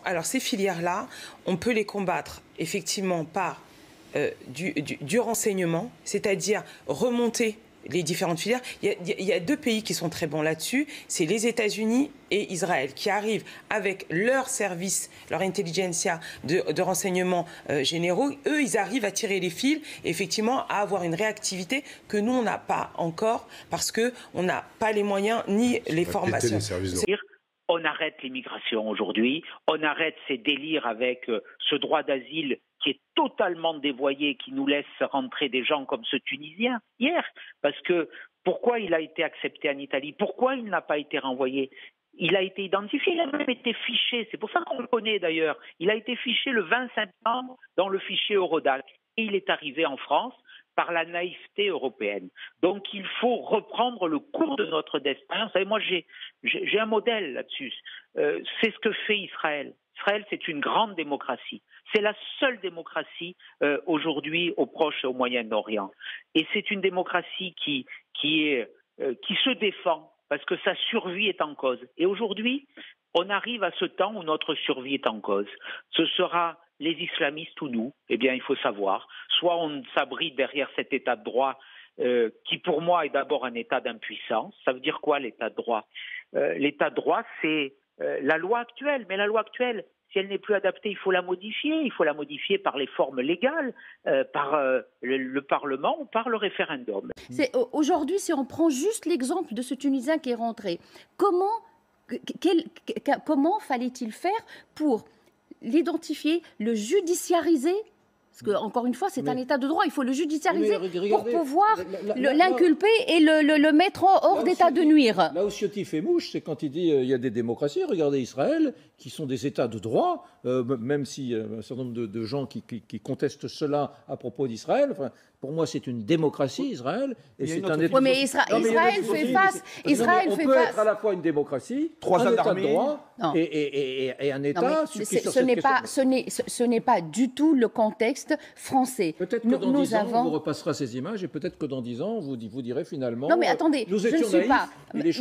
Alors ces filières-là, on peut les combattre effectivement par du renseignement, c'est-à-dire remonter les différentes filières. Il y a deux pays qui sont très bons là-dessus, c'est les États-Unis et Israël, qui arrivent avec leurs services, leur intelligentsia de renseignements généraux. Eux, ils arrivent à tirer les fils, et effectivement, à avoir une réactivité que nous, on n'a pas encore, parce qu'on n'a pas les moyens ni les formations. On arrête l'immigration aujourd'hui, on arrête ces délires avec ce droit d'asile qui est totalement dévoyé, qui nous laisse rentrer des gens comme ce Tunisien hier. Parce que pourquoi il a été accepté en Italie? Pourquoi il n'a pas été renvoyé? Il a été identifié, il a même été fiché, c'est pour ça qu'on le connaît d'ailleurs. Il a été fiché le 20 septembre dans le fichier Eurodac. Et il est arrivé en France par la naïveté européenne. Donc il faut reprendre le cours de notre destin. Vous savez, moi j'ai un modèle là-dessus. C'est ce que fait Israël. Israël, c'est une grande démocratie. C'est la seule démocratie aujourd'hui au Proche et au Moyen-Orient. Et c'est une démocratie qui se défend parce que sa survie est en cause. Et aujourd'hui, on arrive à ce temps où notre survie est en cause. Ce sera les islamistes ou nous, eh bien il faut savoir. Soit on s'abrite derrière cet état de droit qui pour moi est d'abord un état d'impuissance. Ça veut dire quoi l'état de droit? L'état de droit, c'est la loi actuelle. Mais la loi actuelle, si elle n'est plus adaptée, il faut la modifier. Il faut la modifier par les formes légales, par le Parlement ou par le référendum. Aujourd'hui, si on prend juste l'exemple de ce Tunisien qui est rentré, comment fallait-il faire pour l'identifier, le judiciariser? Parce que, encore une fois, c'est un état de droit, il faut le judiciariser pour pouvoir l'inculper et le mettre hors d'état de nuire. Là où Ciotti fait mouche, c'est quand il dit il y a des démocraties, regardez Israël, qui sont des états de droit, même si un certain nombre de gens qui contestent cela à propos d'Israël, enfin, pour moi c'est une démocratie, Israël, et c'est un état... Oui, mais Israël fait face... On peut être à la fois une démocratie, un état de droit et un état... Ce n'est pas du tout le contexte français. Peut-être que dans 10 ans, on vous repassera ces images et peut-être que dans 10 ans, vous direz finalement... Non mais attendez, nous étions naïfs,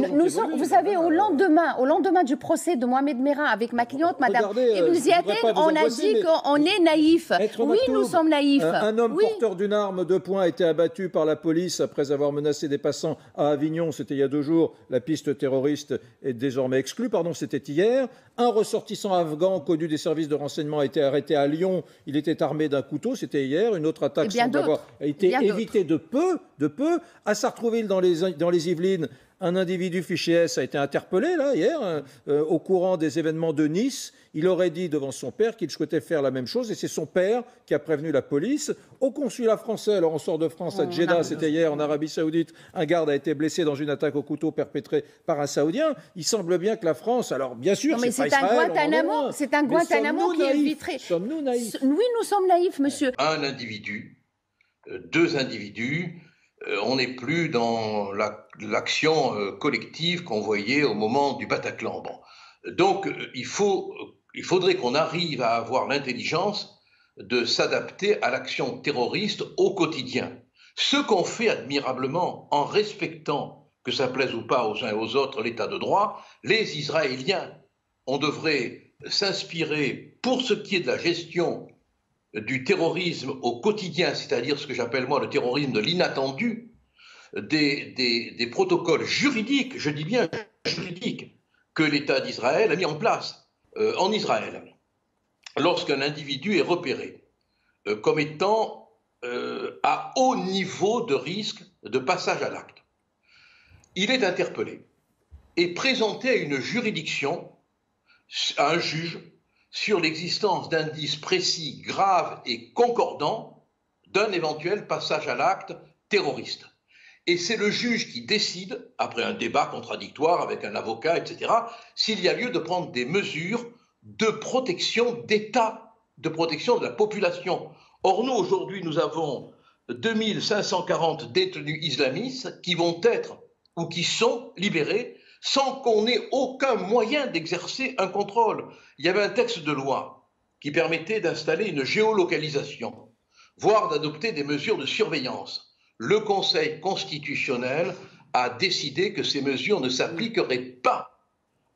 vous savez, au lendemain du procès de Mohamed Merah avec ma cliente, Madame Ibn Ziaden, on a dit qu'on est naïf. Oui, nous sommes naïfs. Un homme porteur d'une arme de poing a été abattu par la police après avoir menacé des passants à Avignon. C'était il y a 2 jours. La piste terroriste est désormais exclue. Pardon, c'était hier. Un ressortissant afghan connu des services de renseignement a été arrêté à Lyon. Il était armé d'un couteau. C'était hier. Une autre attaque semble avoir été évitée de peu. À Sartrouville, dans les Yvelines, un individu fiché S a été interpellé là, hier, au courant des événements de Nice. Il aurait dit devant son père qu'il souhaitait faire la même chose et c'est son père qui a prévenu la police. Au consulat français, alors on sort de France à Jeddah, c'était hier en Arabie Saoudite, un garde a été blessé dans une attaque au couteau perpétrée par un Saoudien. Il semble bien que la France, alors bien sûr, c'est un Guantanamo qui éviterait. Sommes-nous naïfs? Oui, nous sommes naïfs, monsieur. Un individu, 2 individus, on n'est plus dans l'action collective qu'on voyait au moment du Bataclan. Bon. Donc, il faudrait qu'on arrive à avoir l'intelligence de s'adapter à l'action terroriste au quotidien. Ce qu'on fait admirablement en respectant, que ça plaise ou pas aux uns et aux autres, l'état de droit, les Israéliens, on devrait s'inspirer pour ce qui est de la gestion du terrorisme au quotidien, c'est-à-dire ce que j'appelle moi le terrorisme de l'inattendu, des protocoles juridiques, je dis bien juridiques, que l'État d'Israël a mis en place en Israël, lorsqu'un individu est repéré comme étant à haut niveau de risque de passage à l'acte. Il est interpellé et présenté à une juridiction, à un juge, sur l'existence d'indices précis, graves et concordants d'un éventuel passage à l'acte terroriste. Et c'est le juge qui décide, après un débat contradictoire avec un avocat, etc., s'il y a lieu de prendre des mesures de protection d'État, de protection de la population. Or, nous, aujourd'hui, nous avons 2540 détenus islamistes qui vont être ou qui sont libérés sans qu'on ait aucun moyen d'exercer un contrôle. Il y avait un texte de loi qui permettait d'installer une géolocalisation, voire d'adopter des mesures de surveillance. Le Conseil constitutionnel a décidé que ces mesures ne s'appliqueraient pas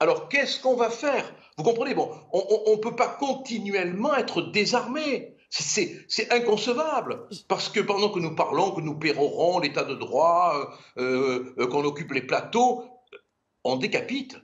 Alors qu'est-ce qu'on va faire? Vous comprenez? Bon, on ne peut pas continuellement être désarmé. C'est inconcevable, parce que pendant que nous parlons, que nous pérorons l'état de droit, qu'on occupe les plateaux, on décapite.